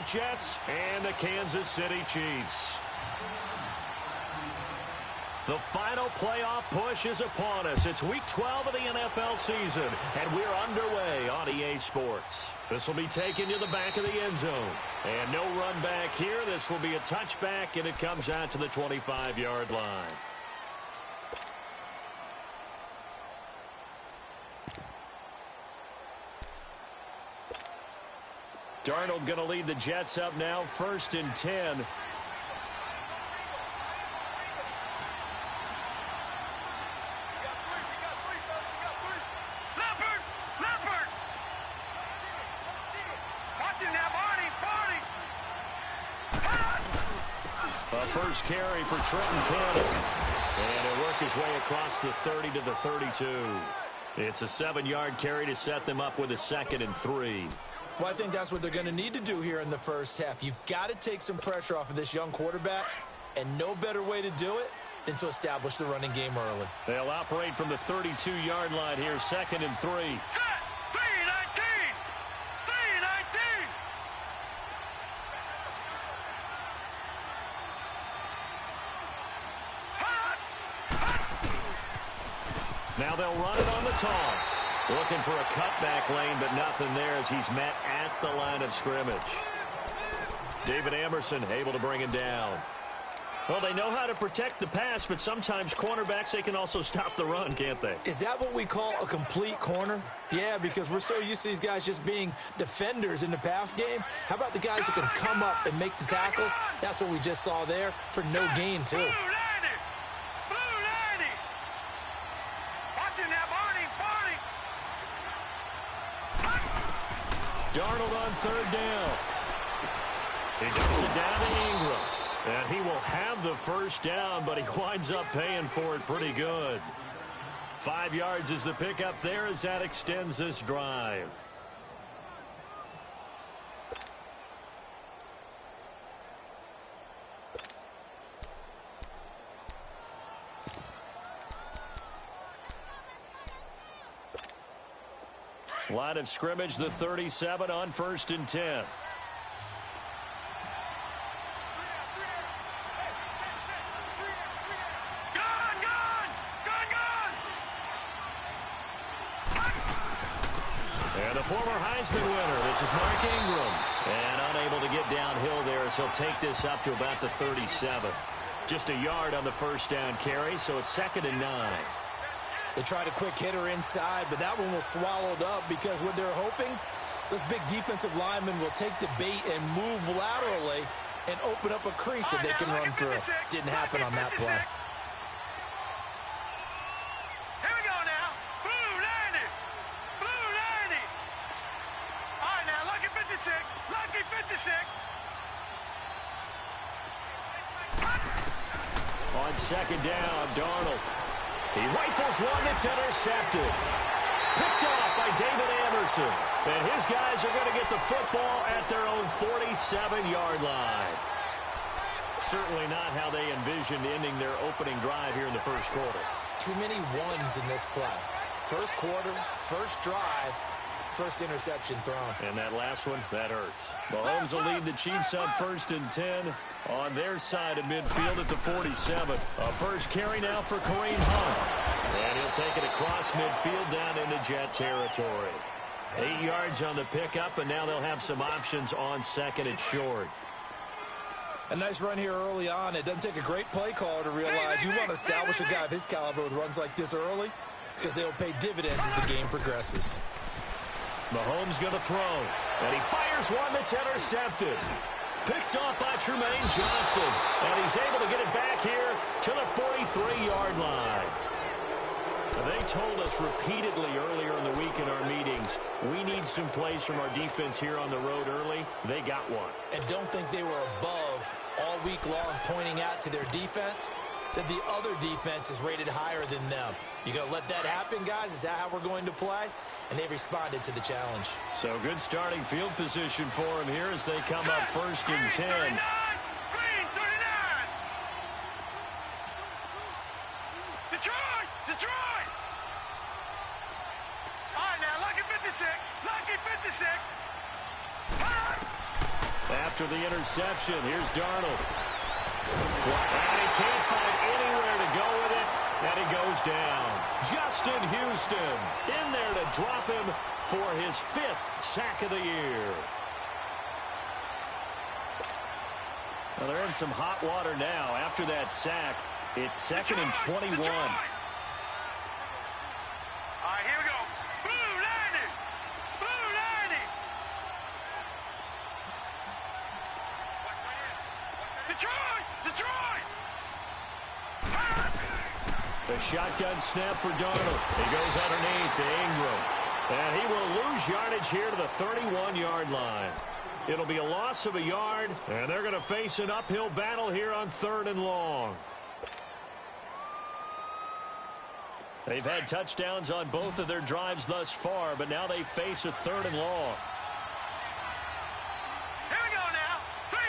Jets and the Kansas City Chiefs. The final playoff push is upon us. It's Week 12 of the NFL season, and we're underway on EA Sports. This will be taken to the back of the end zone. And no run back here. This will be a touchback, and it comes out to the 25-yard line. Darnold going to lead the Jets up now, 1st and 10. First carry for Trenton Cannon. And he'll work his way across the 30 to the 32. It's a 7-yard carry to set them up with a 2nd and 3. Well, I think that's what they're going to need to do here in the first half. You've got to take some pressure off of this young quarterback, and no better way to do it than to establish the running game early. They'll operate from the 32-yard line here, 2nd and 3. Set! 3-19! 3-19! Now they'll run it on the toss. Looking for a cutback lane, but nothing there as he's met at the line of scrimmage. David Amerson able to bring him down. Well, they know how to protect the pass, but sometimes cornerbacks, they can also stop the run, can't they? Is that what we call a complete corner? Yeah, because we're so used to these guys just being defenders in the pass game. How about the guys who can come up and make the tackles? That's what we just saw there for no gain, too. Darnold on 3rd down. He dumps it down to Ingram. And he will have the first down, but he winds up paying for it pretty good. 5 yards is the pickup there as that extends this drive. Line of scrimmage, the 37 on 1st and 10. And the former Heisman winner, this is Mark Ingram. And unable to get downhill there as he'll take this up to about the 37. Just a yard on the first down carry, so it's 2nd and 9. They tried a quick hitter inside, but that one was swallowed up because what they're hoping, those big defensive linemen will take the bait and move laterally and open up a crease that they can run through. Didn't happen on that play. Here we go now. Blue 90. Blue 90. All right, now, lucky 56. Lucky 56. On 2nd down, Darnold. He rifles one that's intercepted. Picked off by David Amerson. And his guys are going to get the football at their own 47-yard line. Certainly not how they envisioned ending their opening drive here in the first quarter. Too many ones in this play. First quarter, first drive, first interception thrown. And that last one, that hurts. Mahomes will lead the Chiefs up 1st and 10 on their side of midfield at the 47. A first carry now for Kareem Hunt. And he'll take it across midfield down into Jet territory. 8 yards on the pickup, and now they'll have some options on 2nd and short. A nice run here early on. It doesn't take a great play caller to realize you want to establish a guy of his caliber with runs like this early because they'll pay dividends as the game progresses. Mahomes going to throw, and he fires one that's intercepted. Picked off by Tremaine Johnson, and he's able to get it back here to the 43-yard line. They told us repeatedly earlier in the week in our meetings, we need some plays from our defense here on the road early. They got one. And don't think they were above all week long pointing out to their defense that the other defense is rated higher than them. You going to let that happen, guys? Is that how we're going to play? And they responded to the challenge. So good starting field position for them here as they come up 1st and 10. Green 39. Detroit! Detroit! All right, now, lucky 56. Lucky 56. After the interception, here's Darnold. And he can't find anywhere to go with it, and he goes down. Justin Houston in there to drop him for his 5th sack of the year. Well, they're in some hot water now. After that sack, it's 2nd and 21. All right, here we go. Blue 90. Blue 90. Detroit! Detroit! The shotgun snap for Darnold. He goes underneath to Ingram. And he will lose yardage here to the 31-yard line. It'll be a loss of a yard, and they're going to face an uphill battle here on 3rd and long. They've had touchdowns on both of their drives thus far, but now they face a 3rd and long. Here we go now. 3-19.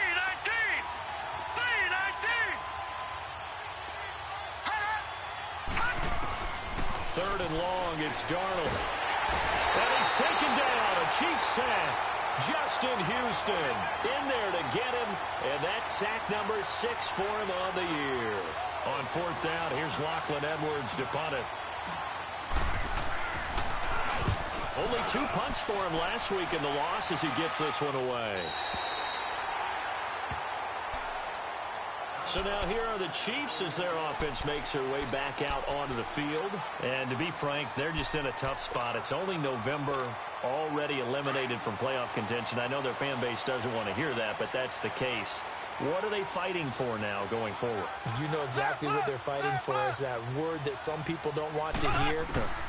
3-19. 3rd and long, it's Darnold. And he's taken down. A Chiefs sack. Justin Houston in there to get him, and that's sack number 6 for him on the year. On 4th down, here's Lachlan Edwards to punt it. Only 2 punts for him last week in the loss as he gets this one away. So now here are the Chiefs as their offense makes their way back out onto the field. And to be frank, they're just in a tough spot. It's only November, already eliminated from playoff contention. I know their fan base doesn't want to hear that, but that's the case. What are they fighting for now going forward? You know exactly what they're fighting for is that word that some people don't want to hear,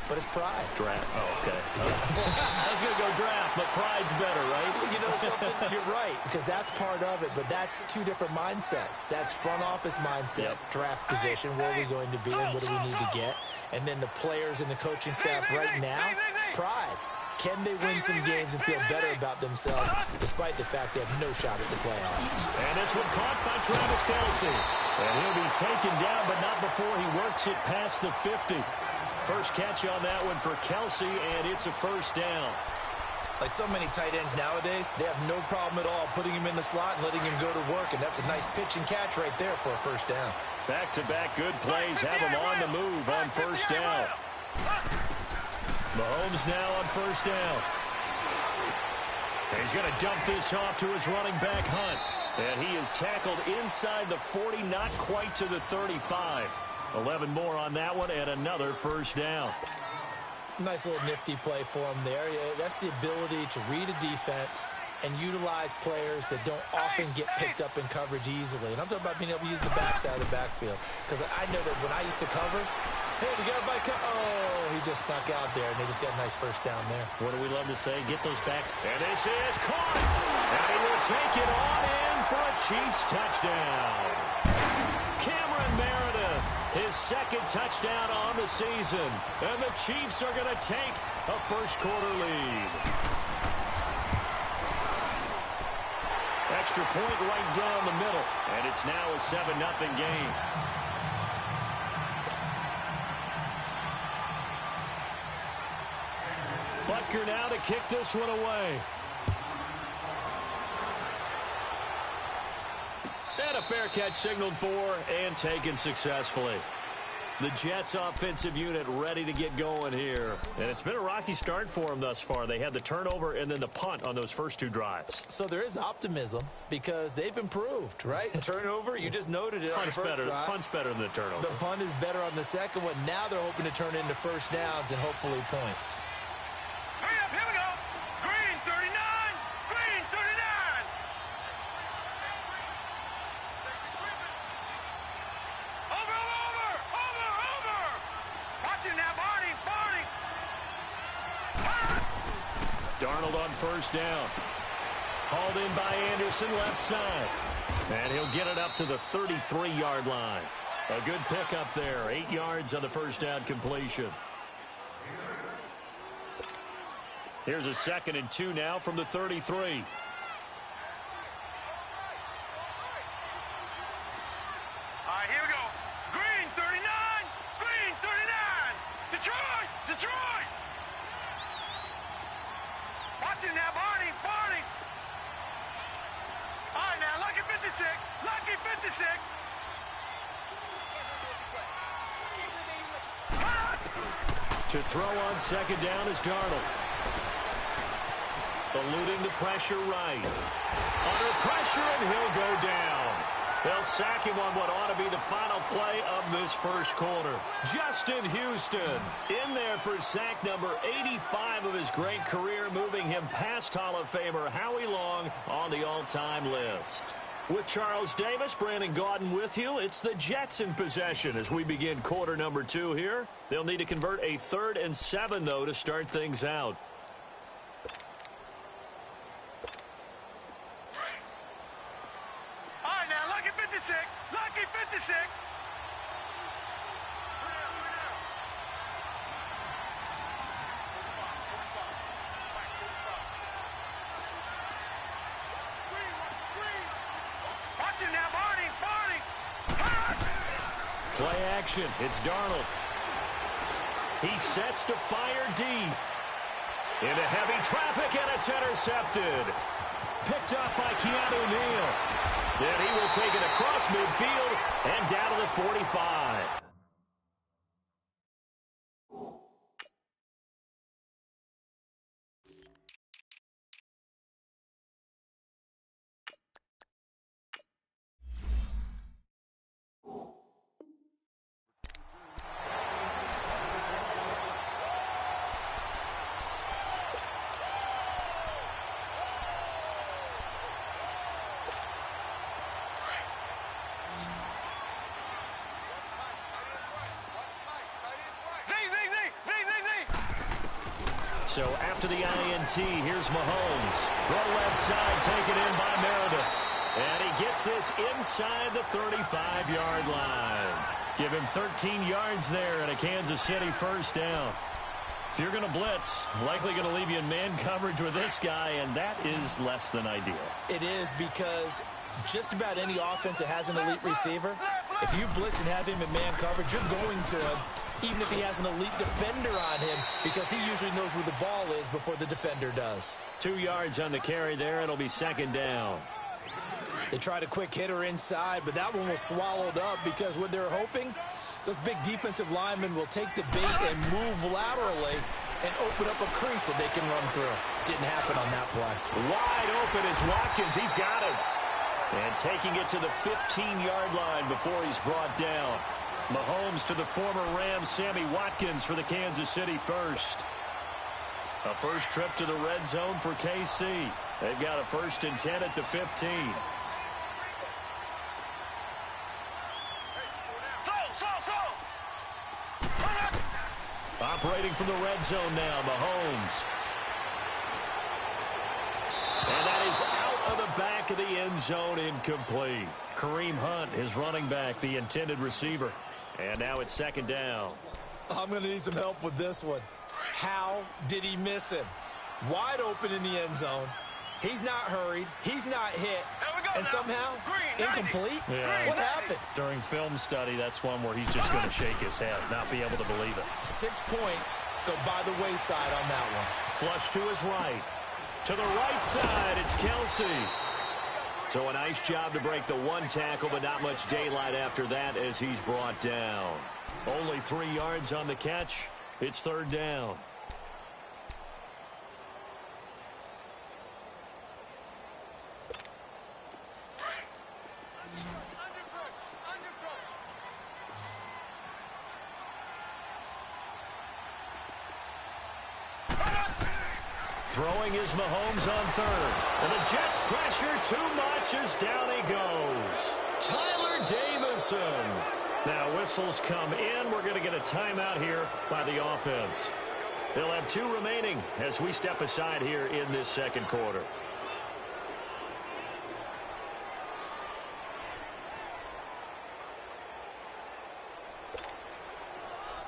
but it's pride. Draft. Oh, okay. I was going to go draft, but pride's better, right? You know something? You're right, because that's part of it, but that's 2 different mindsets. That's front office mindset, draft position, where are we going to be and what do we need to get? And then the players and the coaching staff right now, pride. Can they win some games and feel better about themselves despite the fact they have no shot at the playoffs? And this one caught by Travis Kelce. And he'll be taken down, but not before he works it past the 50. First catch on that one for Kelce, and it's a 1st down. Like so many tight ends nowadays, they have no problem at all putting him in the slot and letting him go to work, and that's a nice pitch and catch right there for a 1st down. Back-to-back good plays have him on the move on 1st down. Mahomes now on 1st down. And he's going to dump this off to his running back, Hunt. And he is tackled inside the 40, not quite to the 35. 11 more on that one, and another 1st down. Nice little nifty play for him there. Yeah, that's the ability to read a defense and utilize players that don't often get picked up in coverage easily. And I'm talking about being able to use the backside of the backfield. Because I know that when I used to cover, hey, we got a bike. Oh, he just snuck out there, and they just got a nice 1st down there. What do we love to say? Get those backs. And this is caught. And he will take it on in for a Chiefs touchdown. Cameron Meredith, his 2nd touchdown on the season. And the Chiefs are going to take a 1st quarter lead. Extra point right down the middle. And it's now a 7-0 game. Butker now to kick this one away. And a fair catch signaled for and taken successfully. The Jets offensive unit ready to get going here. And it's been a rocky start for them thus far. They had the turnover and then the punt on those first 2 drives. So there is optimism because they've improved, right? Turnover, you just noted it on the first drive. Punt's better than the turnover. The punt is better on the second one. Now they're hoping to turn into 1st downs and hopefully points. Hurry up, here we go. Green 39. Green 39. Over. Watch it now, Barney. Darnold on 1st down. Hauled in by Anderson, left side. And he'll get it up to the 33-yard line. A good pickup there. 8 yards on the 1st down completion. Here's a 2nd and 2 now from the 33. All right, here we go. Green 39. Green 39. Detroit. Watch it now, Barney. 56. Lucky 56. To throw on second down is Darnold. Eluding the pressure right. Under pressure, and he'll go down. They'll sack him on what ought to be the final play of this first quarter. Justin Houston in there for sack number 85 of his great career, moving him past Hall of Famer Howie Long on the all-time list. With Charles Davis, Brandon Gaudin with you. It's the Jets in possession as we begin quarter number 2 here. They'll need to convert a 3rd and 7, though, to start things out. All right, now, lucky 56. Lucky 56. Watch him now, Barney. Play action. It's Darnold. He sets to fire deep. Into heavy traffic, and it's intercepted. Picked up by Keanu Neal. Then he will take it across midfield and down to the 45. So after the INT, here's Mahomes. Throw left side, taken in by Meredith. And he gets this inside the 35-yard line. Give him 13 yards there and a Kansas City first down. If you're going to blitz, likely going to leave you in man coverage with this guy, and that is less than ideal. It is, because just about any offense that has an elite receiver, if you blitz and have him in man coverage, you're going to him, even if he has an elite defender on him, because he usually knows where the ball is before the defender does. 2 yards on the carry there. It'll be second down. They tried a quick hitter inside, but that one was swallowed up because what they're hoping, those big defensive linemen will take the bait and move laterally and open up a crease that they can run through. Didn't happen on that play. Wide open is Watkins. He's got it. And taking it to the 15-yard line before he's brought down. Mahomes to the former Rams, Sammy Watkins, for the Kansas City first. A first trip to the red zone for KC. They've got a 1st and 10 at the 15. Operating from the red zone now, Mahomes. And that is out of the back of the end zone, incomplete. Kareem Hunt, his running back, the intended receiver. And now it's second down. I'm going to need some help with this one. How did he miss him? Wide open in the end zone. He's not hurried. He's not hit. And somehow, incomplete? Yeah. What happened? During film study, that's one where he's just going to shake his head, not be able to believe it. 6 points go by the wayside on that one. Flush to his right. To the right side, it's Kelsey. So a nice job to break the one tackle, but not much daylight after that as he's brought down. Only 3 yards on the catch. It's third down. Throwing is Mahomes on third. And the Jets pressure too much as down he goes. Tyler Davison. Now whistles come in. We're going to get a timeout here by the offense. They'll have 2 remaining as we step aside here in this second quarter.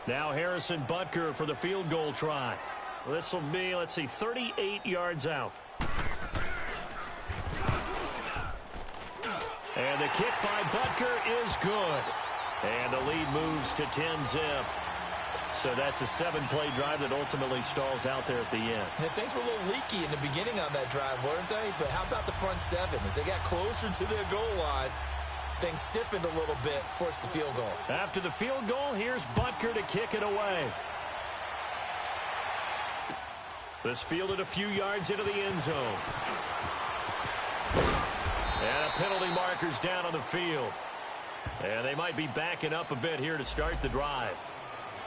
Now Harrison Butker for the field goal try. This will be, let's see, 38 yards out. And the kick by Butker is good. And the lead moves to 10-zip. So that's a 7-play drive that ultimately stalls out there at the end. And things were a little leaky in the beginning on that drive, weren't they? But how about the front seven? As they got closer to their goal line, things stiffened a little bit, forced the field goal. After the field goal, here's Butker to kick it away. This fielded a few yards into the end zone. And a penalty marker's down on the field. And they might be backing up a bit here to start the drive.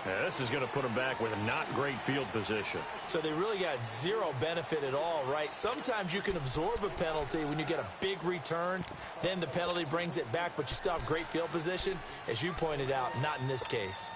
Now, this is going to put them back with a not great field position. So they really got zero benefit at all, right? Sometimes you can absorb a penalty when you get a big return. Then the penalty brings it back, but you still have great field position. As you pointed out, not in this case.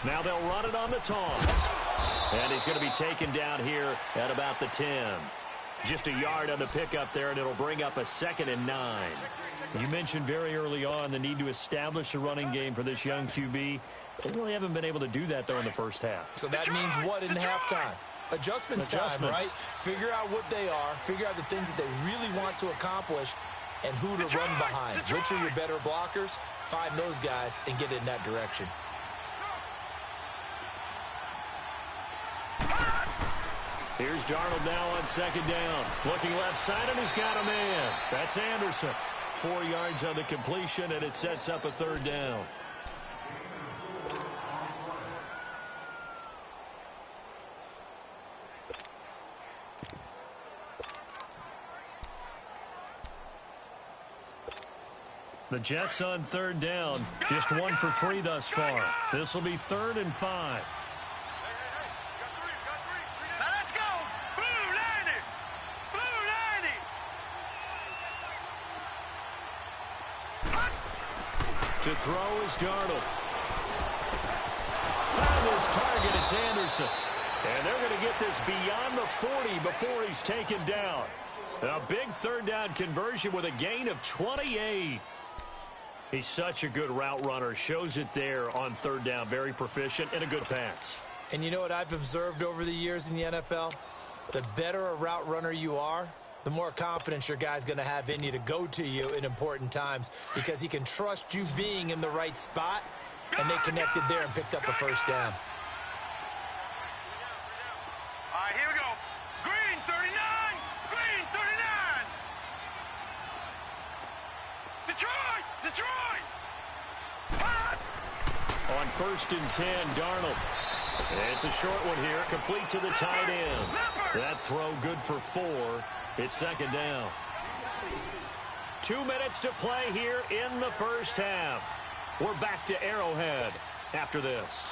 Now they'll run it on the toss. And he's going to be taken down here at about the 10. Just a yard on the pickup there, and it'll bring up a 2nd and 9. You mentioned very early on the need to establish a running game for this young QB. They really haven't been able to do that, though, in the first half. So that means what in halftime? Adjustments time, right? Figure out what they are. Figure out the things that they really want to accomplish and who to run behind. Which are your better blockers? Find those guys and get in that direction. Here's Darnold now on 2nd down. Looking left side, and he's got a man. That's Anderson. 4 yards on the completion, and it sets up a 3rd down. The Jets on 3rd down. Just 1 for 3 thus far. This will be 3rd and 5. To throw is Darnold. Found his target, it's Anderson. And they're going to get this beyond the 40 before he's taken down. A big 3rd down conversion with a gain of 28. He's such a good route runner. Shows it there on 3rd down. Very proficient and a good pass. And you know what I've observed over the years in the NFL? The better a route runner you are, the more confidence your guy's going to have in you to go to you in important times because he can trust you being in the right spot, and they connected there and picked up a 1st down. All right, here we go. Green 39. Green 39. Detroit. Detroit. On 1st and 10, Darnold. It's a short one here, complete to the tight end. That throw good for 4. It's 2nd down. 2 minutes to play here in the first half. We're back to Arrowhead after this.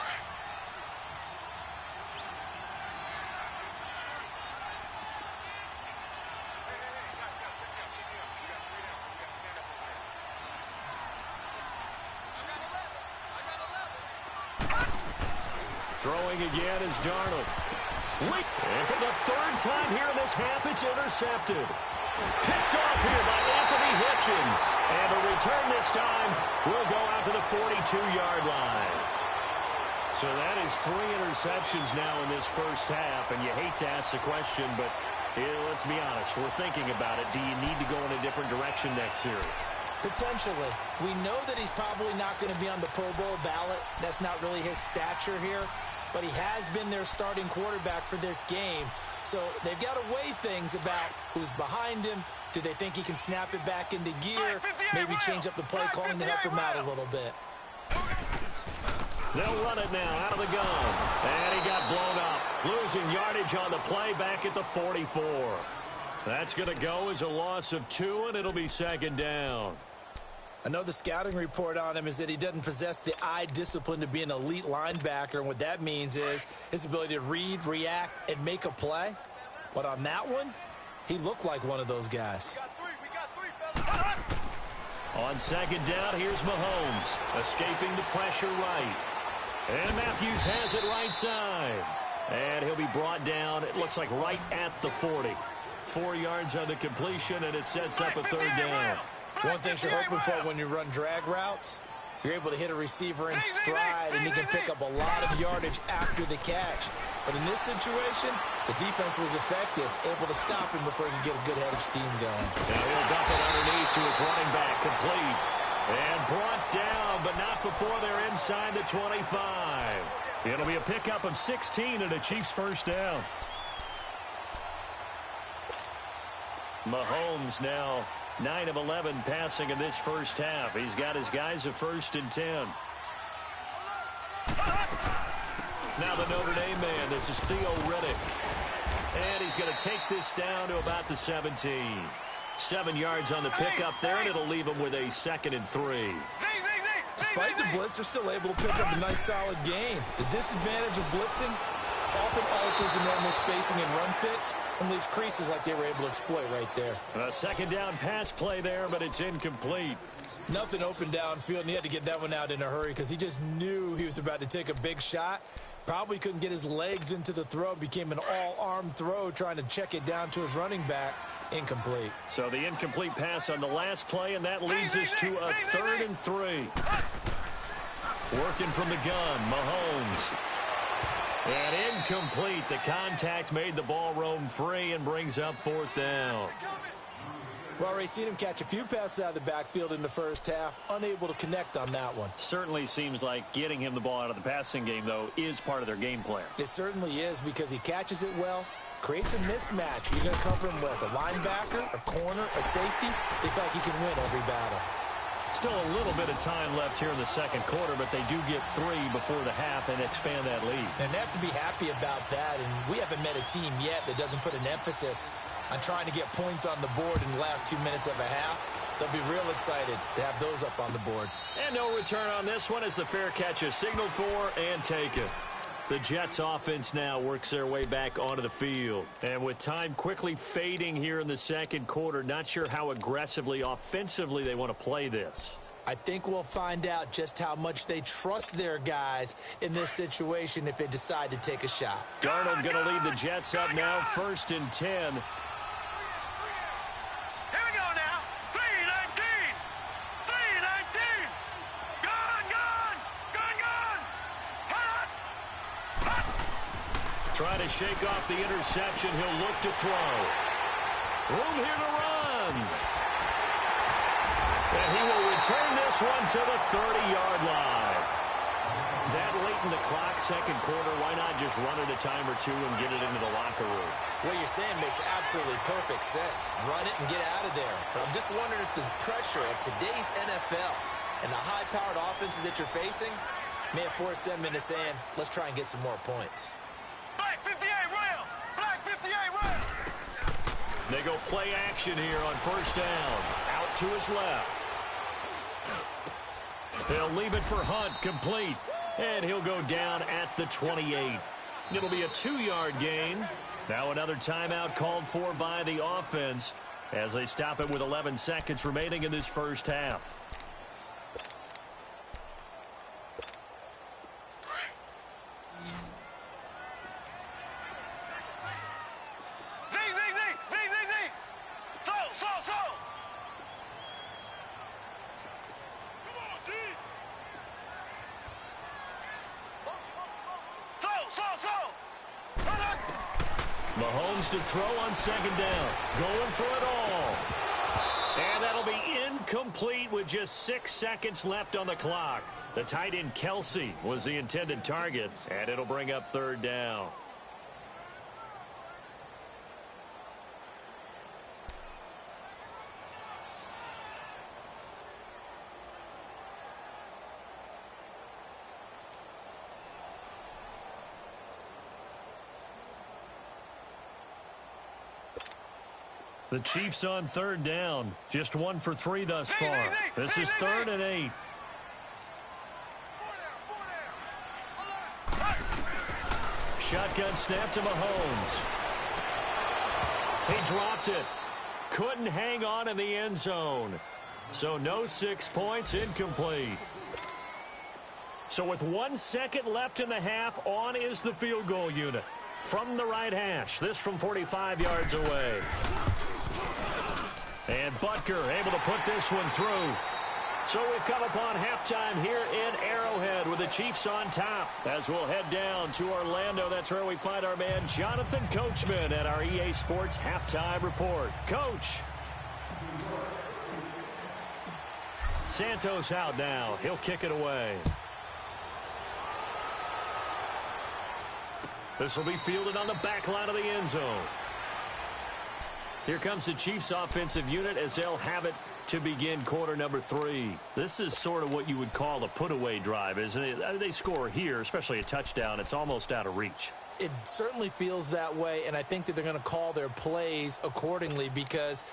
Throwing again is Darnold. And for the 3rd time here in this half, it's intercepted. Picked off here by Anthony Hitchens. And the return this time will go out to the 42-yard line. So that is 3 interceptions now in this first half. And you hate to ask the question, but let's be honest. We're thinking about it. Do you need to go in a different direction next series? Potentially. We know that he's probably not going to be on the Pro Bowl ballot. That's not really his stature here. But he has been their starting quarterback for this game. So they've got to weigh things about who's behind him. Do they think he can snap it back into gear? Maybe change up the play calling to help him out a little bit. They'll run it now out of the gun. And he got blown up. Losing yardage on the play back at the 44. That's going to go as a loss of 2, and it'll be 2nd down. I know the scouting report on him is that he doesn't possess the eye discipline to be an elite linebacker, and what that means is his ability to read, react, and make a play. But on that one, he looked like one of those guys. On 2nd down, here's Mahomes, escaping the pressure right. And Matthews has it right side. And he'll be brought down, it looks like right at the 40. 4 yards on the completion, and it sets up a third down. One thing you're hoping for when you run drag routes, you're able to hit a receiver in stride, and he can pick up a lot of yardage after the catch. But in this situation, the defense was effective, able to stop him before he could get a good head of steam going. Now he'll dump it underneath to his running back, complete. And brought down, but not before they're inside the 25. It'll be a pickup of 16 and a Chiefs first down. Mahomes now 9 of 11 passing in this first half. He's got his guys a 1st and 10. Now the Notre Dame man, this is Theo Riddick. And he's going to take this down to about the 17. 7 yards on the pickup there, and it'll leave him with a 2nd and 3. Despite the blitz, they're still able to pick up a nice solid gain. The disadvantage of blitzing often alters the normal spacing and run fits and leaves creases like they were able to exploit right there. A 2nd down pass play there, but it's incomplete. Nothing open downfield, and he had to get that one out in a hurry because he just knew he was about to take a big shot. Probably couldn't get his legs into the throw. Became an all-arm throw trying to check it down to his running back. Incomplete. So the incomplete pass on the last play, and that leads us to a 3rd and 3. Working from the gun, Mahomes. And incomplete. The contact made the ball roam free and brings up 4th down. Well, Ray, seen him catch a few passes out of the backfield in the first half. Unable to connect on that one. Certainly seems like getting him the ball out of the passing game, though, is part of their game plan. It certainly is because he catches it well. Creates a mismatch. You're going to cover him with a linebacker, a corner, a safety. They feel like he can win every battle. Still a little bit of time left here in the second quarter, but they do get 3 before the half and expand that lead. And they have to be happy about that. And we haven't met a team yet that doesn't put an emphasis on trying to get points on the board in the last 2 minutes of a half. They'll be real excited to have those up on the board. And no return on this one as the fair catch is signaled for and taken. The Jets offense now works their way back onto the field. And with time quickly fading here in the second quarter, not sure how aggressively, offensively they want to play this. I think we'll find out just how much they trust their guys in this situation if they decide to take a shot. Darnold going to lead the Jets up now, 1st and 10. Trying to shake off the interception. He'll look to throw. Room here to run. And he will return this one to the 30-yard line. That late in the clock, second quarter, why not just run it a time or two and get it into the locker room? What you're saying makes absolutely perfect sense. Run it and get out of there. But I'm just wondering if the pressure of today's NFL and the high-powered offenses that you're facing may have forced them into saying, let's try and get some more points. Black 58 rail! Black 58 rail! They go play action here on 1st down. Out to his left. They'll leave it for Hunt, complete. And he'll go down at the 28. It'll be a 2-yard gain. Now another timeout called for by the offense as they stop it with 11 seconds remaining in this first half. Mahomes to throw on 2nd down. Going for it all. And that'll be incomplete with just 6 seconds left on the clock. The tight end Kelsey was the intended target, and it'll bring up 3rd down. The Chiefs on 3rd down. Just 1 for 3 thus far. This is 3rd and 8. Shotgun snap to Mahomes. He dropped it. Couldn't hang on in the end zone. So no 6 points, incomplete. So with 1 second left in the half, on is the field goal unit. from the right hash. This from 45 yards away. And Butker able to put this one through. So we've come upon halftime here in Arrowhead with the Chiefs on top. As we'll head down to Orlando, that's where we find our man Jonathan Coachman at our EA Sports Halftime Report. Coach. Santos out now. He'll kick it away. This will be fielded on the back line of the end zone. Here comes the Chiefs offensive unit as they'll have it to begin quarter number 3. This is sort of what you would call a put-away drive, isn't it? They score here, especially a touchdown. It's almost out of reach. It certainly feels that way, and I think that they're going to call their plays accordingly, because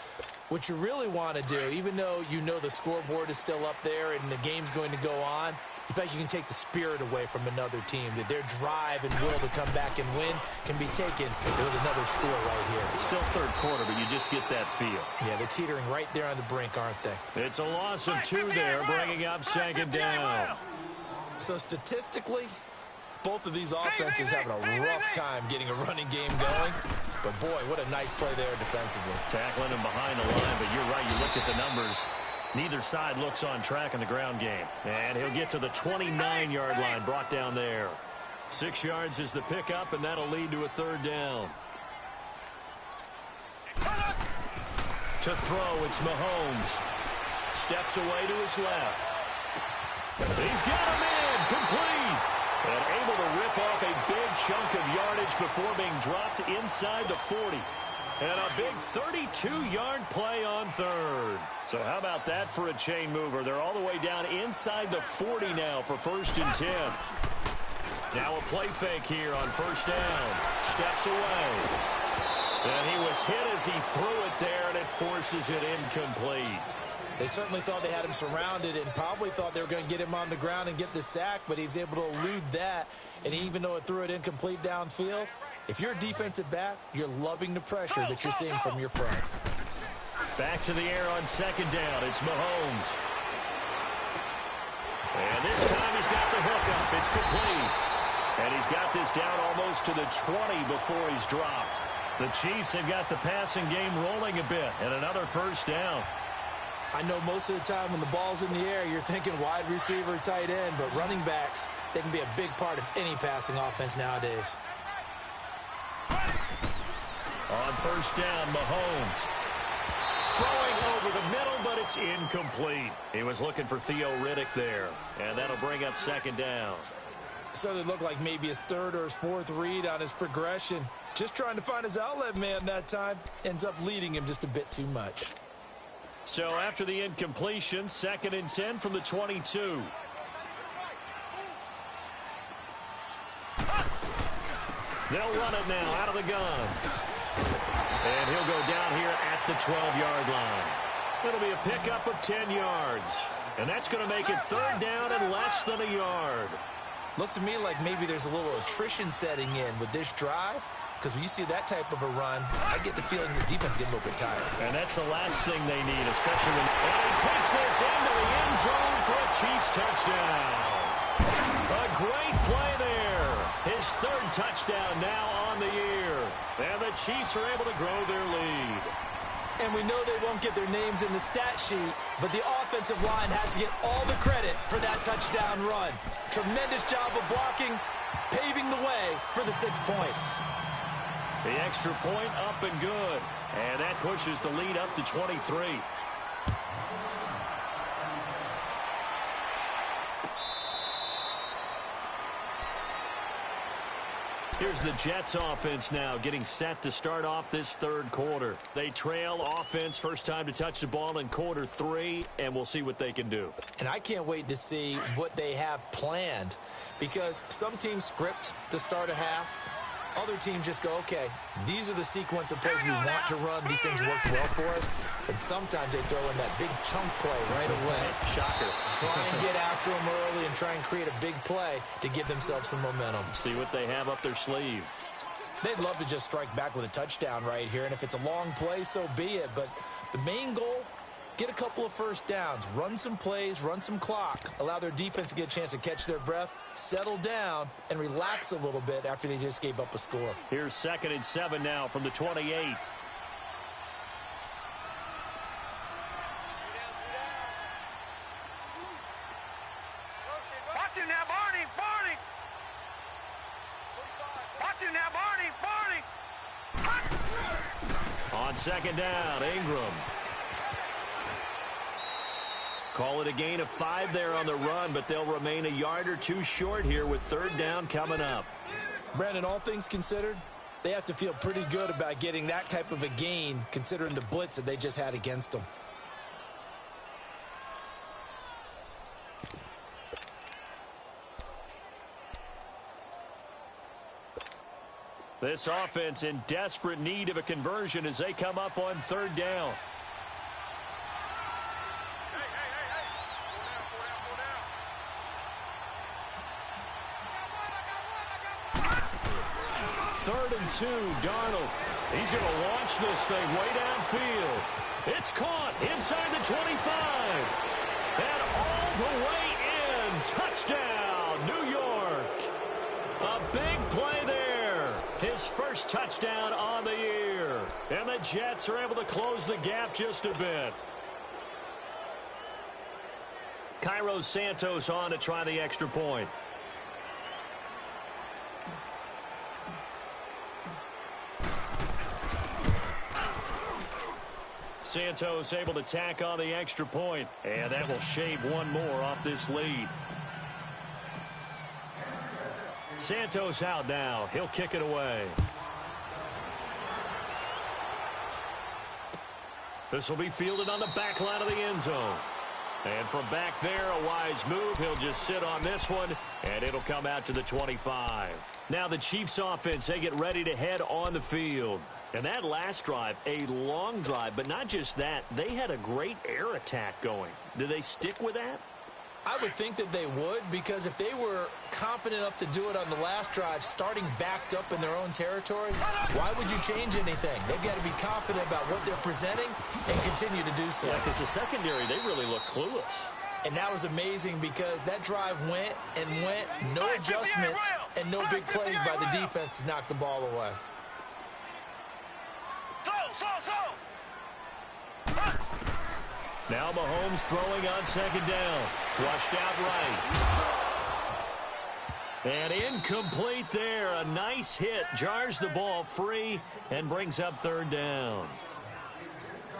what you really want to do, even though you know the scoreboard is still up there and the game's going to go on, in fact, you can take the spirit away from another team. That their drive and will to come back and win can be taken with another score right here. It's still third quarter, but you just get that feel. Yeah, they're teetering right there on the brink, aren't they? It's a loss of 2 there, bringing up second down. So statistically, both of these offenses having a rough time getting a running game going. But, boy, what a nice play there defensively. Tackling him behind the line, but you're right. You look at the numbers. Neither side looks on track in the ground game. And he'll get to the 29-yard line, brought down there. 6 yards is the pickup, and that'll lead to a third down. To throw, it's Mahomes. Steps away to his left. He's got him in, complete. And able to rip off a big chunk of yardage before being dropped inside the 40. And a big 32-yard play on third. So how about that for a chain mover? They're all the way down inside the 40 now for 1st and 10. Now a play fake here on 1st down. Steps away. And he was hit as he threw it there, and it forces it incomplete. They certainly thought they had him surrounded and probably thought they were going to get him on the ground and get the sack, but he was able to elude that. And even though it threw it incomplete downfield, if you're a defensive back, you're loving the pressure that you're seeing from your front. Back to the air on 2nd down. It's Mahomes. And this time he's got the hook up. It's complete. And he's got this down almost to the 20 before he's dropped. The Chiefs have got the passing game rolling a bit, and another 1st down. I know most of the time when the ball's in the air, you're thinking wide receiver, tight end, but running backs, they can be a big part of any passing offense nowadays. On 1st down, Mahomes. Throwing over the middle, but it's incomplete. He was looking for Theo Riddick there, and that'll bring up 2nd down. Certainly looked like maybe his 3rd or his 4th read on his progression. Just trying to find his outlet man that time. Ends up leading him just a bit too much. So after the incompletion, 2nd and 10 from the 22. They'll run it now out of the gun. And he'll go down here at the 12-yard line. It'll be a pickup of 10 yards. And that's going to make it 3rd down and less than a yard. Looks to me like maybe there's a little attrition setting in with this drive. Because when you see that type of a run, I get the feeling the defense getting a little bit tired. And that's the last thing they need, especially when... And he takes this into the end zone for a Chiefs touchdown. A great play there. His 3rd touchdown now on the year. And the Chiefs are able to grow their lead. And we know they won't get their names in the stat sheet, but the offensive line has to get all the credit for that touchdown run. Tremendous job of blocking, paving the way for the 6 points. The extra point up and good. And that pushes the lead up to 23. Here's the Jets offense now getting set to start off this 3rd quarter. They trail offense, first time to touch the ball in quarter 3, and we'll see what they can do. And I can't wait to see what they have planned, because some teams script to start a half. Other teams just go, okay, these are the sequence of plays we want to run. These things work well for us. And sometimes they throw in that big chunk play right away. Shocker. Try and get after them early and try and create a big play to give themselves some momentum. See what they have up their sleeve. They'd love to just strike back with a touchdown right here. And if it's a long play, so be it. But the main goal get a couple of first downs, run some plays, run some clock, allow their defense to get a chance to catch their breath, settle down, and relax a little bit after they just gave up a score. Here's 2nd and 7 now from the 28. Watch it now, Barney, Barney. Watch it now, Barney, Barney. On 2nd down, Ingram. Call it a gain of 5 there on the run, but they'll remain a yard or two short here with 3rd down coming up. Brandon, all things considered, they have to feel pretty good about getting that type of a gain considering the blitz that they just had against them. This offense in desperate need of a conversion as they come up on 3rd down. Third and 2, Darnold. He's going to launch this thing way downfield. It's caught inside the 25. And all the way in. Touchdown, New York. A big play there. His first touchdown on the year. And the Jets are able to close the gap just a bit. Cairo Santos on to try the extra point. Santos able to tack on the extra point, and that will shave one more off this lead. Santos out now. He'll kick it away. This will be fielded on the back line of the end zone. And from back there, a wise move. He'll just sit on this one, and it'll come out to the 25. Now the Chiefs offense, they get ready to head on the field. And that last drive, a long drive, but not just that, they had a great air attack going. Do they stick with that? I would think that they would, because if they were confident enough to do it on the last drive, starting backed up in their own territory, why would you change anything? They've got to be confident about what they're presenting and continue to do so. Yeah, because the secondary, they really look clueless. And that was amazing because that drive went and went, no adjustments, and no big plays by the defense to knock the ball away. Now Mahomes throwing on 2nd down. Flushed out right. And incomplete there. A nice hit. Jars the ball free and brings up 3rd down.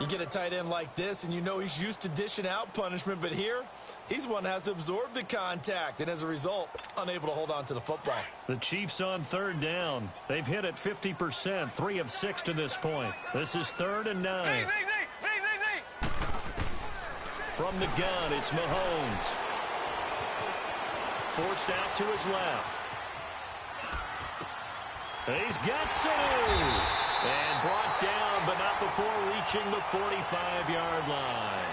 You get a tight end like this, and you know he's used to dishing out punishment, but here, he's one that has to absorb the contact, and as a result, unable to hold on to the football. The Chiefs on 3rd down. They've hit it 50%, 3 of 6 to this point. This is 3rd and 9. From the gun, it's Mahomes. Forced out to his left. He's got 2. And brought down, but not before reaching the 45-yard line.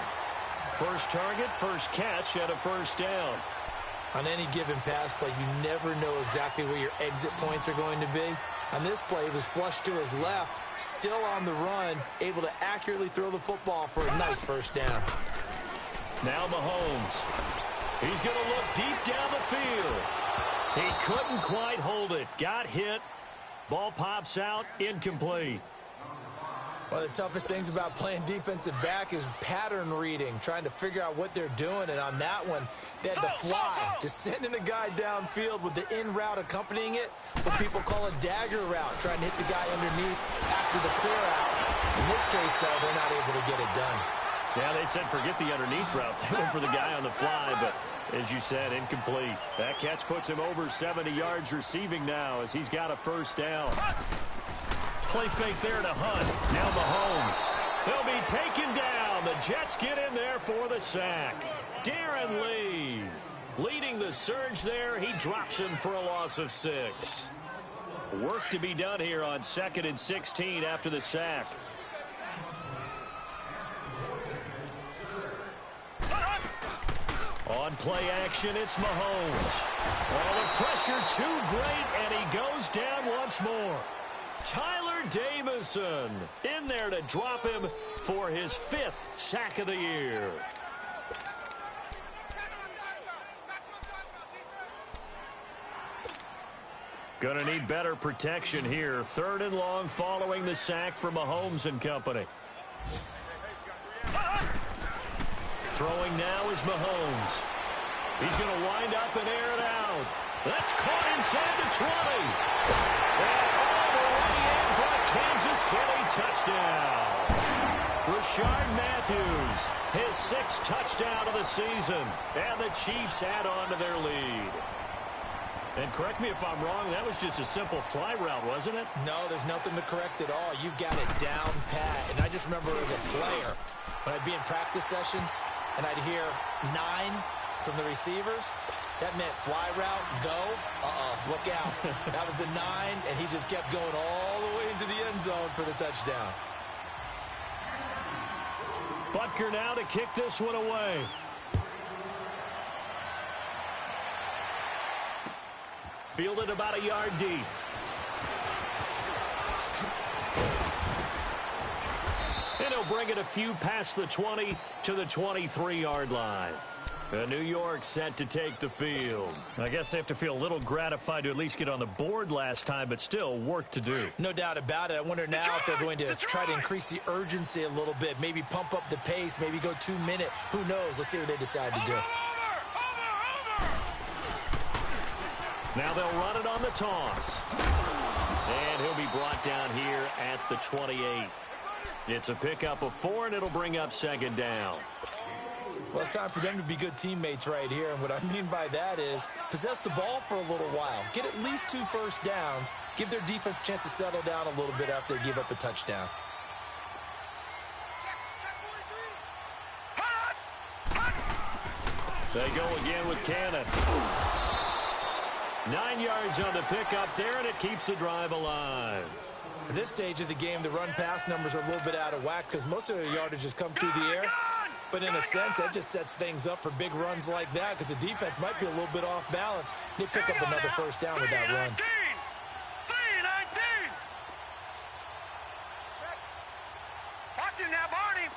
First target, first catch, and a 1st down. On any given pass play, you never know exactly where your exit points are going to be. On this play, he was flushed to his left, still on the run, able to accurately throw the football for a nice 1st down. Now Mahomes. He's going to look deep down the field. He couldn't quite hold it. Got hit. Ball pops out. Incomplete. One of the toughest things about playing defensive back is pattern reading, trying to figure out what they're doing. And on that one, they had to fly, just sending a guy downfield with the in route accompanying it, what people call a dagger route, trying to hit the guy underneath after the clear out. In this case, though, they're not able to get it done. Yeah, they said forget the underneath route. They went for the guy on the fly, but as you said, incomplete. That catch puts him over 70 yards receiving now as he's got a 1st down. Play fake there to Hunt. Now Mahomes. He'll be taken down. The Jets get in there for the sack. Darren Lee leading the surge there. He drops him for a loss of 6. Work to be done here on 2nd and 16 after the sack. On play action, it's Mahomes. Oh, the pressure too great, and he goes down once more. Tyler Davison in there to drop him for his 5th sack of the year. Going to need better protection here. 3rd and long following the sack from Mahomes and company. Throwing now is Mahomes. He's going to wind up and air it out. That's caught inside the 20. And all the way in for a Kansas City touchdown. Rashard Matthews, his 6th touchdown of the season. And the Chiefs add on to their lead. And correct me if I'm wrong, that was just a simple fly route, wasn't it? No, there's nothing to correct at all. You've got it down pat. And I just remember as a player, when I'd be in practice sessions and I'd hear 9 from the receivers, that meant fly route, go, look out. That was the 9, and he just kept going all the way into the end zone for the touchdown. Butker now to kick this one away. Fielded about a yard deep. And he'll bring it a few past the 20 to the 23-yard line. New York set to take the field. I guess they have to feel a little gratified to at least get on the board last time, but still work to do. No doubt about it. I wonder now if they're going to try to increase the urgency a little bit, maybe pump up the pace, maybe go 2-minute. Who knows? Let's see what they decide to do. Now they'll run it on the toss. And he'll be brought down here at the 28. It's a pickup of 4, and it'll bring up 2nd down. Well, it's time for them to be good teammates right here. And what I mean by that is possess the ball for a little while. Get at least 2 first downs. Give their defense a chance to settle down a little bit after they give up a touchdown. They go again with Cannon. 9 yards on the pickup there, and it keeps the drive alive. At this stage of the game, the run-pass numbers are a little bit out of whack because most of their yardage has come through the air. But in a sense, that just sets things up for big runs like that because the defense might be a little bit off balance. They pick up another first down with that run. 3-19. Watch it now, Barney.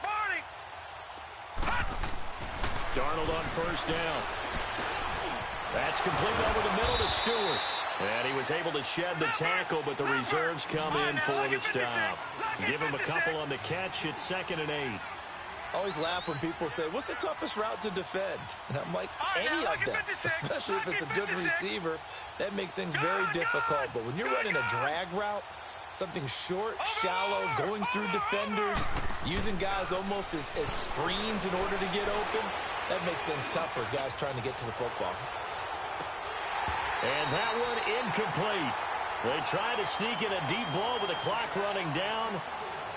Darnold on first down. That's complete over the middle to Stewart. And he was able to shed the tackle, but the reserves come in for the stop. Give him a couple on the catch. It's 2nd and 8. I always laugh when people say, what's the toughest route to defend? And I'm like, any of them, especially if it's a good receiver. That makes things very difficult. But when you're running a drag route, something short, shallow, going through defenders, using guys almost as screens in order to get open, that makes things tough for guys trying to get to the football. And that one incomplete. They try to sneak in a deep ball with the clock running down,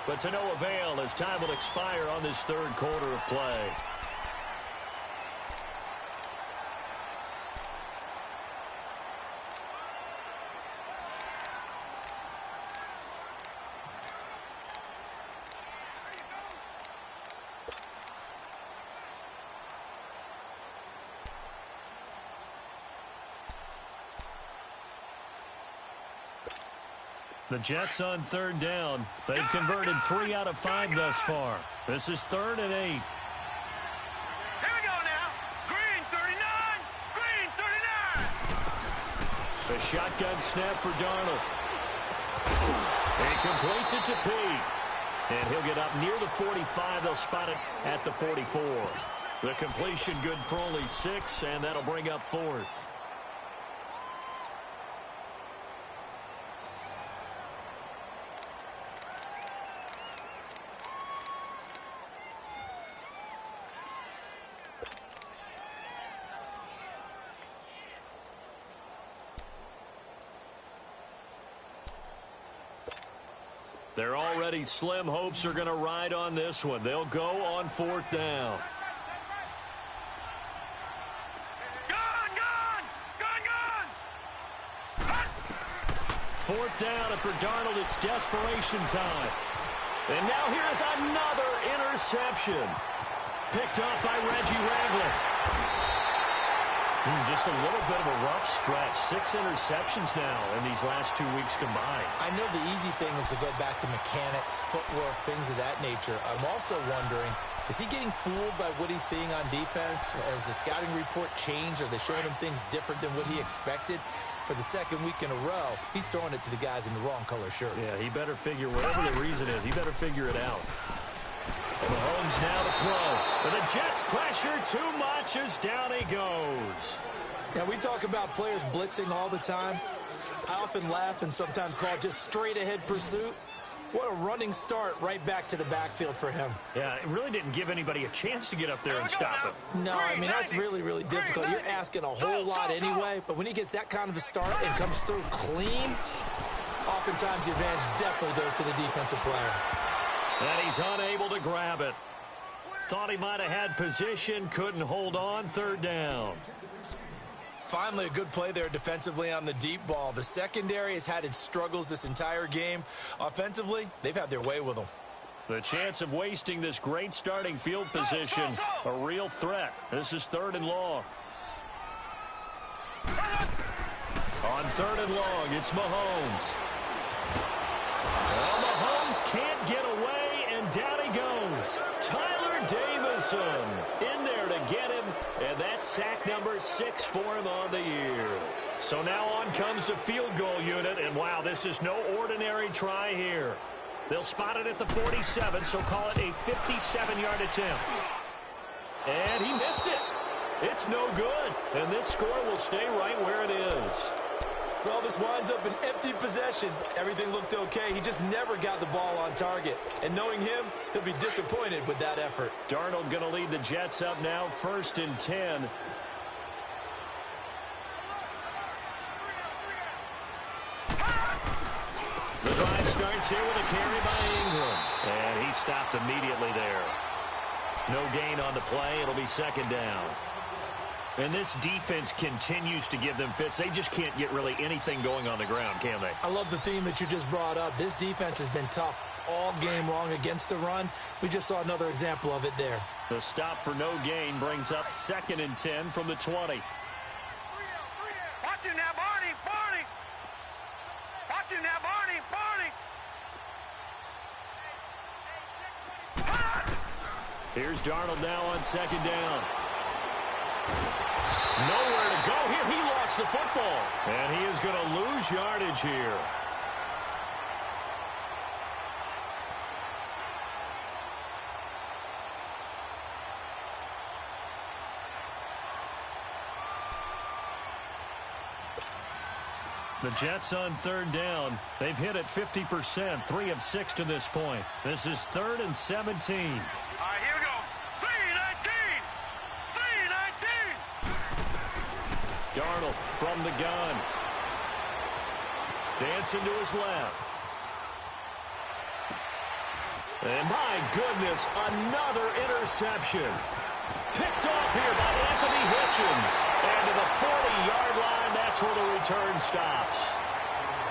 but to no avail as time will expire on this 3rd quarter of play. The Jets on 3rd down. They've converted 3 out of 5 thus far. This is 3rd and 8. Here we go now. Green 39. Green 39. The shotgun snap for Darnold. He completes it to Peake. And he'll get up near the 45. They'll spot it at the 44. The completion good for only 6, and that'll bring up 4th. Their already slim hopes are going to ride on this one. They'll go on 4th down. Gun! 4th down, and for Darnold, it's desperation time. And now here is another interception. Picked up by Reggie Ragland. Just a little bit of a rough stretch. 6 interceptions now in these last 2 weeks combined. I know the easy thing is to go back to mechanics, footwork, things of that nature. I'm also wondering, is he getting fooled by what he's seeing on defense? Has the scouting report changed? Are they showing him things different than what he expected? For the second week in a row, he's throwing it to the guys in the wrong color shirts. Yeah, he better figure, whatever the reason is, he better figure it out. Mahomes now to throw. But the Jets pressure too much as down he goes. Now, we talk about players blitzing all the time. I often laugh and sometimes call it just straight-ahead pursuit. What a running start right back to the backfield for him. Yeah, it really didn't give anybody a chance to get up there and stop him. No, I mean, that's really, really difficult. You're asking a whole lot anyway, but when he gets that kind of a start and comes through clean, oftentimes the advantage definitely goes to the defensive player. And he's unable to grab it. Thought he might have had position, couldn't hold on, 3rd down. Finally, a good play there defensively on the deep ball. The secondary has had its struggles this entire game. Offensively, they've had their way with them. The chance of wasting this great starting field position, a real threat. This is 3rd and long. On 3rd and long, it's Mahomes. Well, Mahomes can't get away, and down he goes. Tyler Davison in there to get him, and that's sack number 6 for him on the year. So now on comes the field goal unit, and wow, this is no ordinary try here. They'll spot it at the 47, so call it a 57-yard attempt. And he missed it. It's no good, and this score will stay right where it is. Well, this winds up an empty possession. Everything looked okay. He just never got the ball on target. And knowing him, he'll be disappointed with that effort. Darnold going to lead the Jets up now, 1st and 10. The drive starts here with a carry by Ingram. And he stopped immediately there. No gain on the play. It'll be 2nd down. And this defense continues to give them fits. They just can't get really anything going on the ground, can they? I love the theme that you just brought up. This defense has been tough all game long against the run. We just saw another example of it there. The stop for no gain brings up 2nd and 10 from the 20. Watch him now, Barney, Barney. Watch him now, Barney, Barney. Here's Darnold now on 2nd down. Nowhere to go here. He lost the football. And he is going to lose yardage here. The Jets on 3rd down. They've hit it 50%, 3 of 6 to this point. This is 3rd and 17. All right, here we go. 3-19. Darnold from the gun. Dancing to his left. And my goodness, another interception. Picked off here by Anthony Hitchens. And to the 40-yard line, that's where the return stops.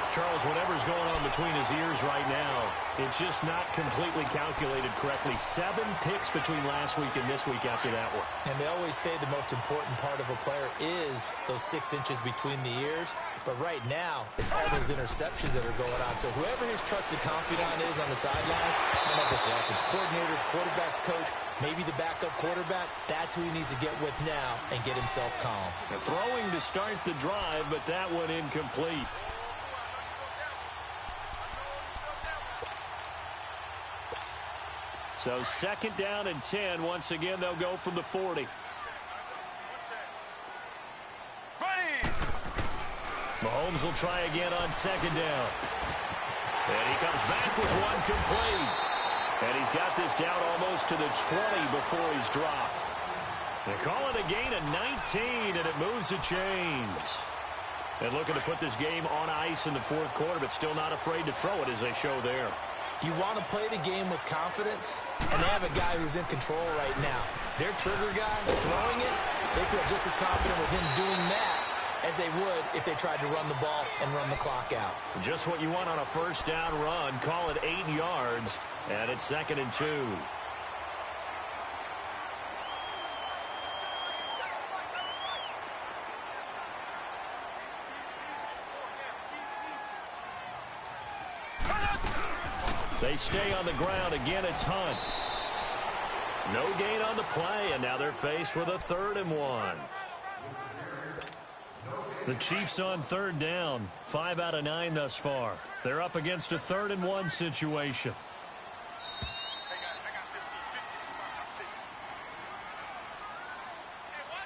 Charles, whatever's going on between his ears right now, it's just not completely calculated correctly. 7 picks between last week and this week after that one. And they always say the most important part of a player is those 6 inches between the ears. But right now, it's all those interceptions that are going on. So whoever his trusted confidant is on the sidelines, I don't know if it's the offensive coordinator, the quarterback's coach, maybe the backup quarterback, that's who he needs to get with now and get himself calm. Throwing to start the drive, but that one incomplete. So 2nd down and 10. Once again, they'll go from the 40. Mahomes will try again on 2nd down. And he comes back with one complete. And he's got this down almost to the 20 before he's dropped. They call it a gain of 19, and it moves the chains. And looking to put this game on ice in the 4th quarter, but still not afraid to throw it as they show there. You want to play the game with confidence, and they have a guy who's in control right now. Their trigger guy throwing it, they feel just as confident with him doing that as they would if they tried to run the ball and run the clock out. Just what you want on a 1st down run. Call it 8 yards, and it's 2nd and 2. They stay on the ground. Again, it's Hunt. No gain on the play, and now they're faced with a 3rd and 1. The Chiefs on 3rd down. 5 out of 9 thus far. They're up against a 3rd and 1 situation.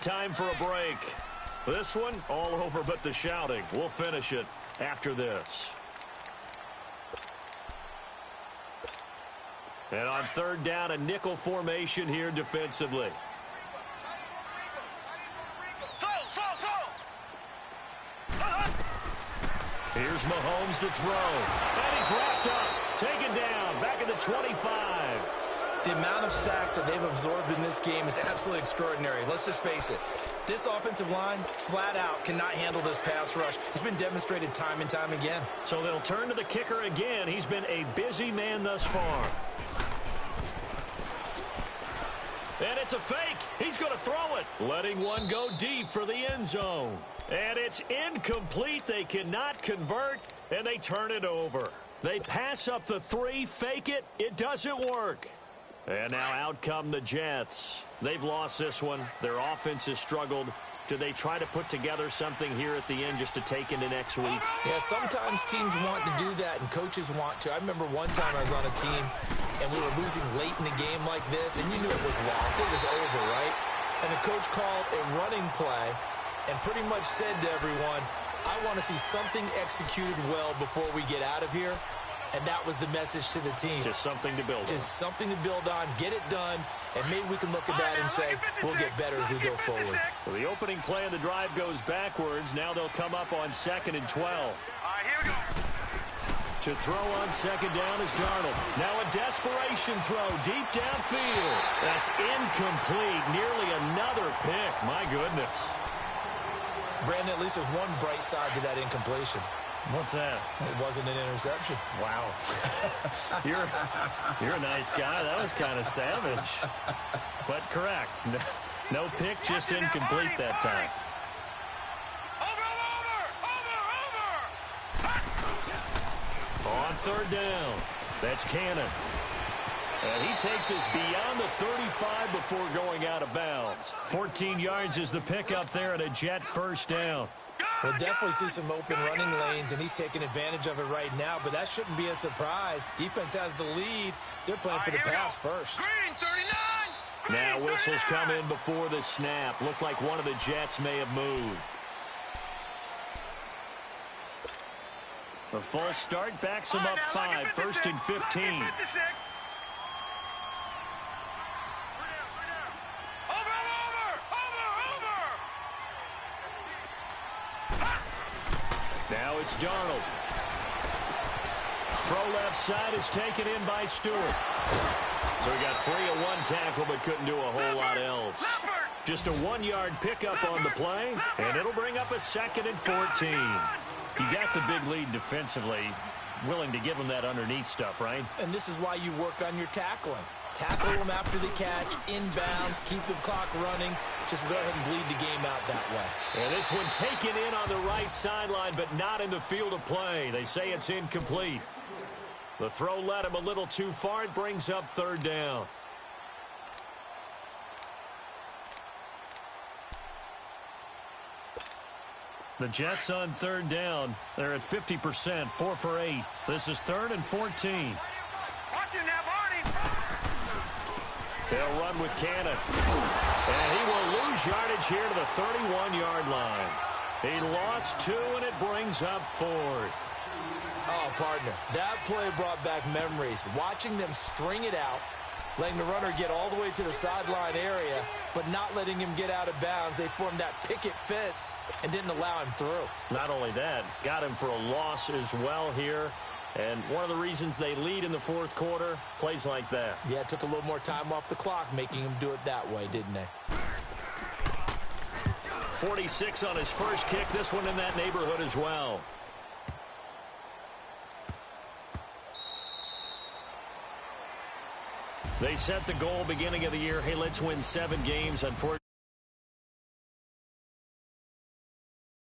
Time for a break. This one, all over but the shouting. We'll finish it after this. And on 3rd down, a nickel formation here defensively. Here's Mahomes to throw. And he's wrapped up. Taken down. Back at the 25. The amount of sacks that they've absorbed in this game is absolutely extraordinary. Let's just face it. This offensive line, flat out, cannot handle this pass rush. It's been demonstrated time and time again. So they'll turn to the kicker again. He's been a busy man thus far. And it's a fake. He's going to throw it. Letting one go deep for the end zone. And it's incomplete. They cannot convert, and they turn it over. They pass up the 3, fake it. It doesn't work. And now out come the Jets. They've lost this one. Their offense has struggled. Do they try to put together something here at the end just to take into next week? Yeah, sometimes teams want to do that and coaches want to. I remember one time I was on a team and we were losing late in the game like this, and you knew it was lost. It was over, right? And the coach called a running play and pretty much said to everyone, I want to see something executed well before we get out of here. And that was the message to the team. Just something to build on. Just something to build on, get it done, and maybe we can look at that and say, we'll get better as we go forward. So the opening play of the drive goes backwards. Now they'll come up on 2nd and 12. All right, here we go. To throw on 2nd down is Darnold. Now a desperation throw deep downfield. That's incomplete. Nearly another pick. My goodness. Brandon, at least there's one bright side to that incompletion. What's that? It wasn't an interception. Wow. You're a nice guy. That was kind of savage. But correct. No pick, just incomplete that time. On 3rd down, that's Cannon. And he takes us beyond the 35 before going out of bounds. 14 yards is the pickup there at a Jet 1st down. We'll definitely see some open running lanes, and he's taking advantage of it right now, but that shouldn't be a surprise. Defense has the lead. They're playing for the pass first. Now whistles come in before the snap. Looked like one of the Jets may have moved. The false start backs him up 5, 1st and 15. Now it's Darnold. Throw left side is taken in by Stewart. So he got free of one tackle but couldn't do a whole lot else. Just a 1-yard pickup on the play, and it'll bring up a 2nd and 14. You got the big lead defensively. Willing to give them that underneath stuff, right? And this is why you work on your tackling. Tackle them after the catch, inbounds, keep the clock running. Just go ahead and bleed the game out that way. And this one taken in on the right sideline, but not in the field of play. They say it's incomplete. The throw led him a little too far. It brings up 3rd down. The Jets on 3rd down. They're at 50%, 4 for 8. This is 3rd and 14. Watch him now, Barney. They'll run with Cannon. And he will lose yardage here to the 31-yard line. He lost 2, and it brings up 4th. Oh, partner, that play brought back memories. Watching them string it out, letting the runner get all the way to the sideline area, but not letting him get out of bounds. They formed that picket fence and didn't allow him through. Not only that, got him for a loss as well here. And one of the reasons they lead in the 4th quarter, plays like that. Yeah, it took a little more time off the clock, making him do it that way, didn't they? 46 on his first kick. This one in that neighborhood as well. They set the goal beginning of the year. Hey, let's win 7 games. Unfortunately,